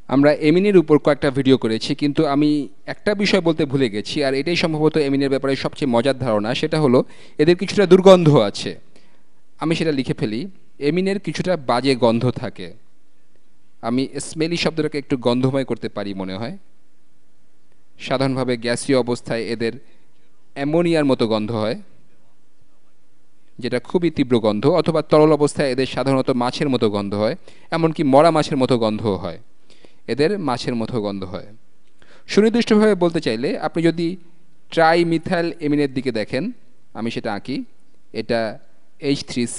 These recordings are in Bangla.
আমরা এমিনের উপর কয়েকটা ভিডিও করেছি, কিন্তু আমি একটা বিষয় বলতে ভুলে গেছি, আর এটাই সম্ভবত এমিনের ব্যাপারে সবচেয়ে মজার ধারণা। সেটা হলো এদের কিছুটা দুর্গন্ধ আছে। আমি সেটা লিখে ফেলি। এমিনের কিছুটা বাজে গন্ধ থাকে। আমি স্মেলি শব্দটাকে একটু গন্ধময় করতে পারি মনে হয়। সাধারণভাবে গ্যাসীয় অবস্থায় এদের অ্যামোনিয়ার মতো গন্ধ হয়, যেটা খুবই তীব্র গন্ধ, অথবা তরল অবস্থায় এদের সাধারণত মাছের মতো গন্ধ হয়, এমনকি মরা মাছের মতো গন্ধও হয়। এদের মাছের মতো গন্ধ হয়। সুনির্দিষ্টভাবে বলতে চাইলে আপনি যদি ট্রাই মিথাইল এমিনের দিকে দেখেন, আমি সেটা আঁকি। এটা H3C,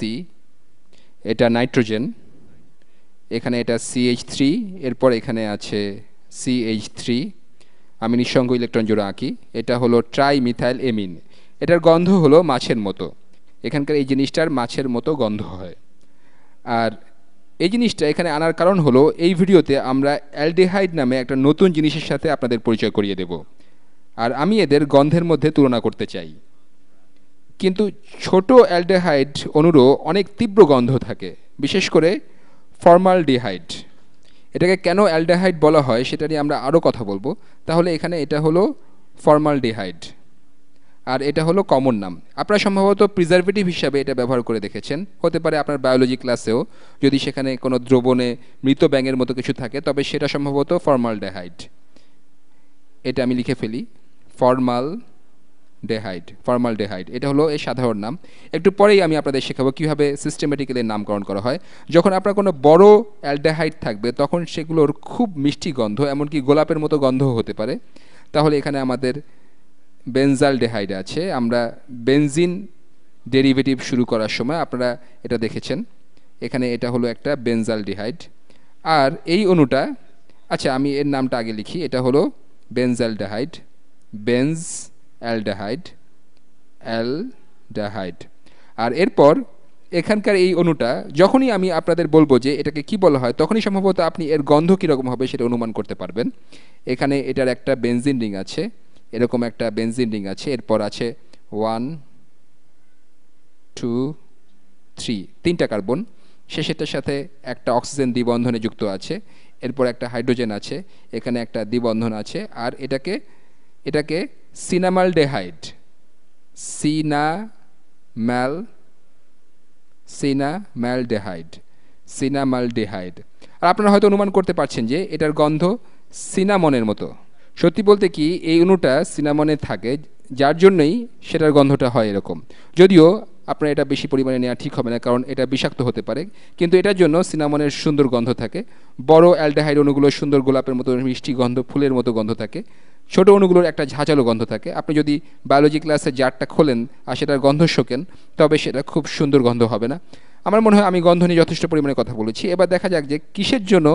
এটা নাইট্রোজেন, এখানে এটা CH3, এরপর এখানে আছে CH3। আমি নিঃসঙ্গ ইলেকট্রন জোড়া আঁকি। এটা হলো ট্রাই মিথাইল এমিন। এটার গন্ধ হলো মাছের মতো। এখানকার এই জিনিসটার মাছের মতো গন্ধ হয়। আর এই জিনিসটা এখানে আনার কারণ হলো এই ভিডিওতে আমরা অ্যালডিহাইড নামে একটা নতুন জিনিসের সাথে আপনাদের পরিচয় করিয়ে দেব। আর আমি এদের গন্ধের মধ্যে তুলনা করতে চাই। কিন্তু ছোট অ্যালডিহাইড অণুরও অনেক তীব্র গন্ধ থাকে, বিশেষ করে ফর্মালডিহাইড। এটাকে কেন অ্যালডিহাইড বলা হয় সেটা নিয়ে আমরা আরও কথা বলবো। তাহলে এখানে এটা হলো ফর্মালডিহাইড, আর এটা হলো কমন নাম। আপনারা সম্ভবত প্রিজারভেটিভ হিসাবে এটা ব্যবহার করে দেখেছেন, হতে পারে আপনার বায়োলজি ক্লাসেও। যদি সেখানে কোনো দ্রবণে মৃত ব্যাঙের মতো কিছু থাকে, তবে সেটা সম্ভবত ফর্মালডিহাইড। এটা আমি লিখে ফেলি, ফর্মালডিহাইড। এটা হলো এর সাধারণ নাম। একটু পরেই আমি আপনাদের শেখাবো কীভাবে সিস্টেমেটিক্যালি নামকরণ করা হয়। যখন আপনার কোনো বড় অ্যালডিহাইড থাকবে, তখন সেগুলোর খুব মিষ্টি গন্ধ, এমনকি গোলাপের মতো গন্ধও হতে পারে। তাহলে এখানে আমাদের বেনজালডেহাইড আছে। আমরা বেনজিন ডেরিভেটিভ শুরু করার সময় আপনারা এটা দেখেছেন। এখানে এটা হলো একটা বেনজালডিহাইড। আর এই অণুটা, আচ্ছা আমি এর নামটা আগে লিখি। এটা হলো বেনজালডেহাইড, বেনজ অ্যালডেহাইড। আর এরপর এখানকার এই অণুটা যখনই আমি আপনাদের বলবো যে এটাকে কি বলা হয়, তখনই সম্ভবত আপনি এর গন্ধ কীরকম হবে সেটা অনুমান করতে পারবেন। এখানে এটার একটা বেনজিন রিং আছে, এরকম একটা বেনজিন রিং আছে। এরপর আছে 1 2 3, তিনটা কার্বন। শেষেরটার সাথে একটা অক্সিজেন দ্বিবন্ধনে যুক্ত আছে। এরপর একটা হাইড্রোজেন আছে, এখানে একটা দ্বিবন্ধন আছে। আর এটাকে সিনামালডেহাইড, সিনামাল সিনামালডেহাইড সিনামালডেহাইড। আর আপনারা হয়তো অনুমান করতে পারছেন যে এটার গন্ধ সিনামনের মতো। সত্যি বলতে কি, এই অণুটা সিনামনে থাকে, যার জন্যই সেটার গন্ধটা হয় এরকম। যদিও আপনার এটা বেশি পরিমাণে নেওয়া ঠিক হবে না, কারণ এটা বিষাক্ত হতে পারে। কিন্তু এটার জন্য সিনামনের সুন্দর গন্ধ থাকে। বড় অ্যালডিহাইড অণুগুলোর সুন্দর গোলাপের মতো মিষ্টি গন্ধ, ফুলের মতো গন্ধ থাকে। ছোট অণুগুলোর একটা ঝাঁঝালো গন্ধ থাকে। আপনি যদি বায়োলজি ক্লাসে জারটা খোলেন আর সেটার গন্ধ শোকেন, তবে সেটা খুব সুন্দর গন্ধ হবে না। আমার মনে হয় আমি গন্ধ নিয়ে যথেষ্ট পরিমাণে কথা বলেছি। এবার দেখা যাক যে কিসের জন্য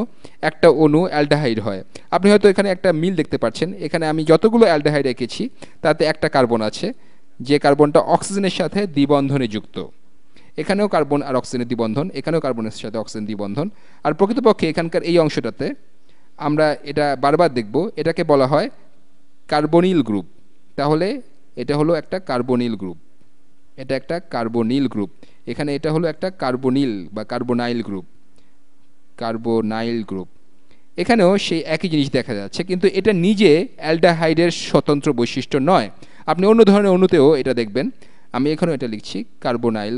একটা অণু অ্যালডিহাইড হয়। আপনি হয়তো এখানে একটা মিল দেখতে পাচ্ছেন। এখানে আমি যতগুলো অ্যালডিহাইড এঁকেছি তাতে একটা কার্বন আছে, যে কার্বনটা অক্সিজেনের সাথে দ্বিবন্ধনে যুক্ত। এখানেও কার্বন আর অক্সিজেনের দ্বিবন্ধন, এখানেও কার্বনের সাথে অক্সিজেন দ্বিবন্ধন। আর প্রকৃতপক্ষে এখানকার এই অংশটাতে আমরা এটা বারবার দেখব, এটাকে বলা হয় কার্বনিল গ্রুপ। তাহলে এটা হলো একটা কার্বনিল গ্রুপ, এটা একটা কার্বনিল গ্রুপ। এখানে এটা হলো একটা কার্বনিল বা কার্বোনাইল গ্রুপ। এখানেও সেই একই জিনিস দেখা যাচ্ছে, কিন্তু এটা নিজে অ্যালডিহাইডের স্বতন্ত্র বৈশিষ্ট্য নয়। আপনি অন্য ধরনের অণুতেও এটা দেখবেন। আমি এখানেও এটা লিখছি, কার্বোনাইল।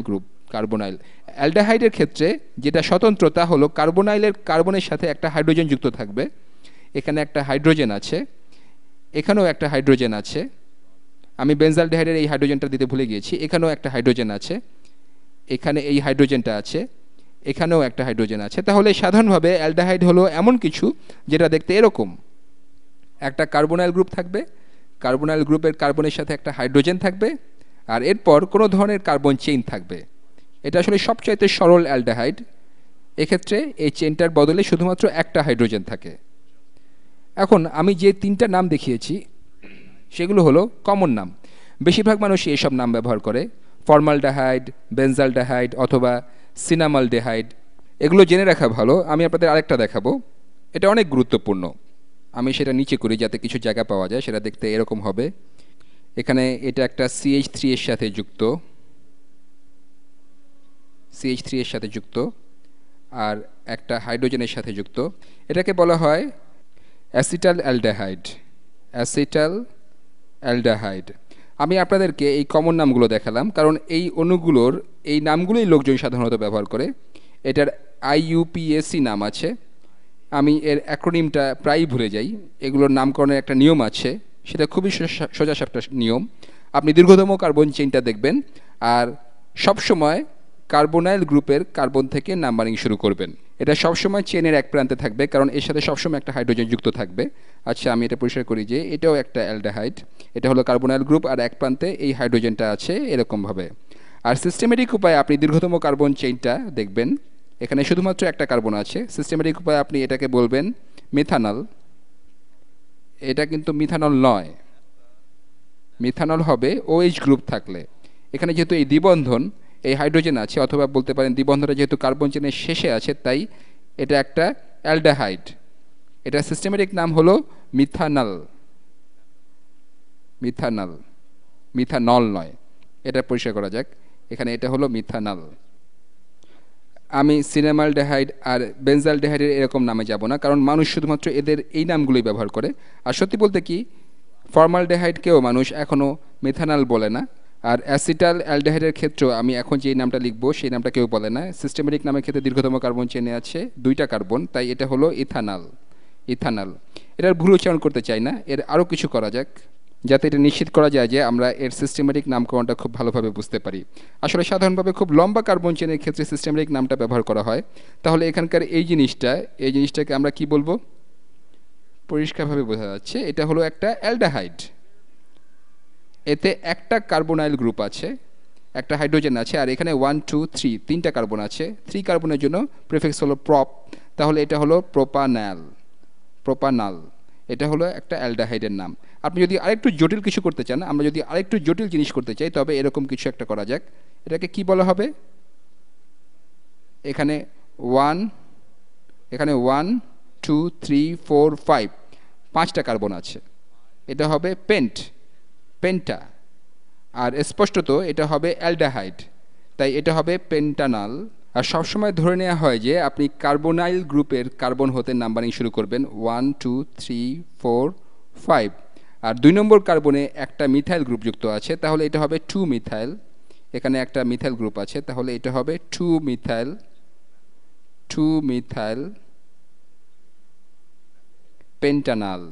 অ্যালডিহাইডের ক্ষেত্রে যেটা স্বতন্ত্র তা হলো কার্বোনাইলের কার্বনের সাথে একটা হাইড্রোজেন যুক্ত থাকবে। এখানে একটা হাইড্রোজেন আছে, এখানেও একটা হাইড্রোজেন আছে। আমি বেনজালডেহাইডের এই হাইড্রোজেনটা দিতে ভুলে গিয়েছি। এখানেও একটা হাইড্রোজেন আছে, এখানে এই হাইড্রোজেনটা আছে, এখানেও একটা হাইড্রোজেন আছে। তাহলে সাধারণভাবে অ্যালডিহাইড হলো এমন কিছু যেটা দেখতে এরকম। একটা কার্বনাইল গ্রুপ থাকবে, কার্বনাইল গ্রুপের কার্বনের সাথে একটা হাইড্রোজেন থাকবে, আর এরপর কোনো ধরনের কার্বন চেইন থাকবে। এটা আসলে সবচাইতে সরল অ্যালডিহাইড। এক্ষেত্রে এই চেইনটার বদলে শুধুমাত্র একটা হাইড্রোজেন থাকে। এখন আমি যে তিনটা নাম দেখিয়েছি সেগুলো হলো কমন নাম। বেশিরভাগ মানুষই এসব নাম ব্যবহার করে, ফর্মালডিহাইড, বেনজালডেহাইড অথবা সিনামালডেহাইড। এগুলো জেনে রাখা ভালো। আমি আপনাদের আরেকটা দেখাবো, এটা অনেক গুরুত্বপূর্ণ। আমি সেটা নিচে করি যাতে কিছু জায়গা পাওয়া যায়। সেটা দেখতে এরকম হবে। এখানে এটা একটা CH3 এর সাথে যুক্ত, CH3 এর সাথে যুক্ত, আর একটা হাইড্রোজেনের সাথে যুক্ত। এটাকে বলা হয় অ্যাসিটাল অ্যালডিহাইড, অ্যাসিটাল অ্যালডিহাইড। আমি আপনাদেরকে এই কমন নামগুলো দেখালাম কারণ এই অণুগুলোর এই নামগুলোই লোকজন সাধারণত ব্যবহার করে। এটার IUPAC নাম আছে, আমি এর অ্যাক্রোনিমটা প্রায়ই ভুলে যাই। এগুলোর নামকরণের একটা নিয়ম আছে, সেটা খুবই সোজাসাপটা নিয়ম। আপনি দীর্ঘতম কার্বন চেইনটা দেখবেন আর সবসময় কার্বনাইল গ্রুপের কার্বন থেকে নাম্বারিং শুরু করবেন। এটা সবসময় চেনের এক প্রান্তে থাকবে কারণ এর সাথে সবসময় একটা হাইড্রোজেন যুক্ত থাকবে। আচ্ছা, আমি এটা পরিষ্কার করি যে এটাও একটা অ্যালডিহাইড, এটা হলো কার্বনাইল গ্রুপ আর এক প্রান্তে এই হাইড্রোজেনটা আছে এরকমভাবে। আর সিস্টেমেটিক উপায়ে আপনি দীর্ঘতম কার্বন চেইনটা দেখবেন, এখানে শুধুমাত্র একটা কার্বন আছে। সিস্টেমেটিক উপায়ে আপনি এটাকে বলবেন মিথানল। এটা কিন্তু মিথানল নয়, মিথানল হবে OH গ্রুপ থাকলে। এখানে যেহেতু এই দ্বিবন্ধন, এই হাইড্রোজেন আছে, অথবা বলতে পারেন দ্বিবন্ধনটা যেহেতু কার্বন চেনের শেষে আছে, তাই এটা একটা অ্যালডিহাইড। এটা সিস্টেমেটিক নাম হলো মিথানল, মিথানল, মিথানল নয়। এটা পরিষ্কার করা যাক, এখানে এটা হলো মিথানল। আমি সিনেমালডেহাইড আর বেনজালডেহাইডের এরকম নামে যাব না, কারণ মানুষ শুধুমাত্র এদের এই নামগুলোই ব্যবহার করে। আর সত্যি বলতে কি, ফর্মালডেহাইডকেও মানুষ এখনও মিথানল বলে না। আর অ্যাসিটাল অ্যালডিহাইডের ক্ষেত্রেও আমি এখন যে নামটা লিখবো সেই নামটা কেউ বলে না। সিস্টেমেটিক নামের ক্ষেত্রে দীর্ঘতম কার্বন চেনে আছে 2টা কার্বন, তাই এটা হলো ইথানল, ইথানল। এটার ভুল উচ্চারণ করতে চাই না, এর আরও কিছু করা যাক যাতে এটা নিশ্চিত করা যায় যে আমরা এর সিস্টেমেটিক নামকরণটা খুব ভালোভাবে বুঝতে পারি। আসলে সাধারণভাবে খুব লম্বা কার্বন চেনের ক্ষেত্রে সিস্টেমেটিক নামটা ব্যবহার করা হয়। তাহলে এখানকার এই জিনিসটাকে আমরা কি বলবো? পরিষ্কারভাবে বোঝা যাচ্ছে এটা হলো একটা অ্যালডিহাইড। এতে একটা কার্বনাইল গ্রুপ আছে, একটা হাইড্রোজেন আছে, আর এখানে 1 2 3 3টা কার্বন আছে। 3 কার্বনের জন্য প্রিফিক্স হলো প্রপ, তাহলে এটা হলো প্রোপানাল, প্রোপানাল। এটা হলো একটা অ্যালডিহাইডের নাম। আপনি যদি আরেকটু জটিল কিছু করতে চান, আমরা যদি আরেকটু জটিল জিনিস করতে চাই, তবে এরকম কিছু একটা করা যাক। এটাকে কি বলা হবে? এখানে 1 2 3 4 5 5টা কার্বন আছে, এটা হবে পেন্টা। আর স্পষ্টত এটা হবে অ্যালডিহাইড, তাই এটা হবে পেন্টানল। আর সবসময় ধরে নেওয়া হয় যে আপনি কার্বনাইল গ্রুপের কার্বন হতে নাম্বারিং শুরু করবেন 1 2 3 4 5। আর 2 নম্বর কার্বনে একটা মিথাইল গ্রুপ যুক্ত আছে, তাহলে এটা হবে 2 মিথাইল। এখানে একটা মিথাইল গ্রুপ আছে, তাহলে এটা হবে 2 মিথাইল, 2 মিথাইল পেন্টানল।